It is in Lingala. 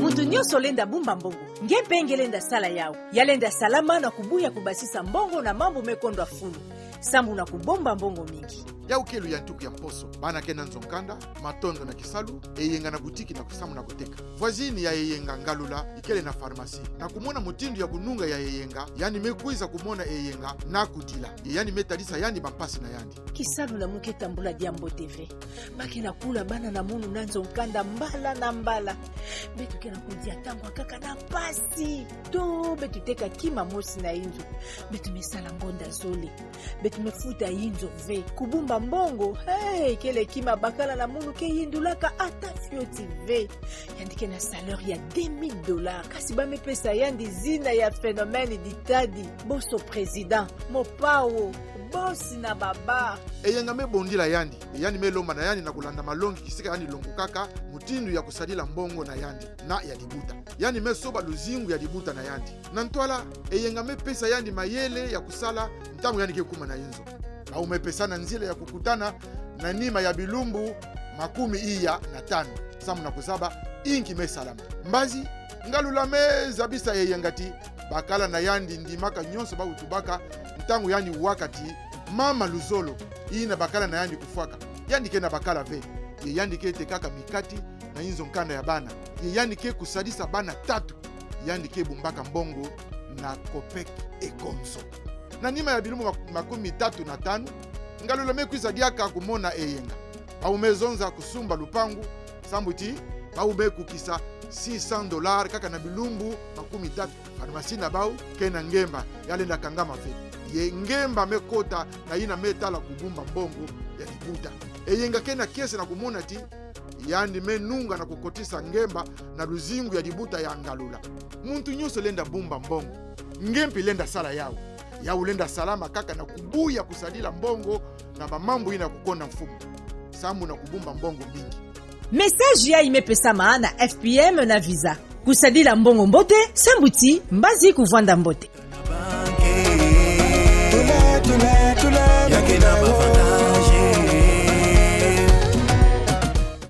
Mutu nyonso lenda bumba mbongo ngepe ngelenda sala yao yalenda salama na kubuya kubasisa mbongo na mambo mekondwa fulu sambu na kubomba mbongo mingi ya ukelu ya ntuku ya mposo bana kena nzonkanda matondo na kisalu eyenga na butiki na kusamu na kuteka voisine ya eyenga ngalula ikele na farmasi na kumona mutindu ya kununga ya eyenga yani mekuiza kumona eyenga na kudila yani metalisa yani bampasi na yandi kisalu na muke tambula diambo TV baki na kula bana na munu na nzonkanda mbala na mbala betu kena kudia tango kaka na pasi to betu teka kima mosi na inzo betu mesala ngonda zole betu mefuta inzo ve kubumba mbongo kele kima bakala na munu ke yindulaka ata fioti ve yandike na salaire ya $2000 kasi ba mepesa yandi zina ya phénomène ditadi boso président mopawo bosi na baba eyenga mebondila yandi yani melomba na yandi na kulanda malongi kisika yani longo kaka mutindu ya kusadila mbongo na yandi na ya dibuta yani mesoba luzingu ya dibuta na yandi na ntwala eyenga mepesa yandi mayele ya kusala ntangu yani kekuma na inzo au mepesana nzile ya kukutana na nima ya bilumbu 15 samu na kusaba inki mesalama mbazi ngalula mezabisa yeyengati bakala na yandi ndimaka nyonso ba utubaka ntangu yani wakati mama luzolo ina bakala na yandi kufuaka yandi kena bakala ve ye yandi kete kaka mikati na inzo nkanda ya bana ye yandi ke kusadisa bana 3 yandi ke bumbaka mbongo na kopek ekonso na nima ya bilumu 35 ngalula mekwiza diaka kumona eyenga au mezonza kusumba lupangu sambuti au bekukisa $600 kaka na bilumbu 13 farmasina bau kena ngemba yalenda kangama fe ye ngemba mekota na ina metala kubumba mbongo ya dibuta eyenga kena kese na kumona ti yani menunga na kukotisa ngemba na luzingu ya dibuta ya ngalula muntu nyuso lenda bumba mbongo ngempi lenda sala yao ya ulenda salama kaka na kubuya kusadila mbongo na mamambu ina kukonda mfumu sambu na kubumba mbongo mingi message ya imepesa maana FPM na visa kusadila mbongo mbote sambuti mbazi kuvanda mbote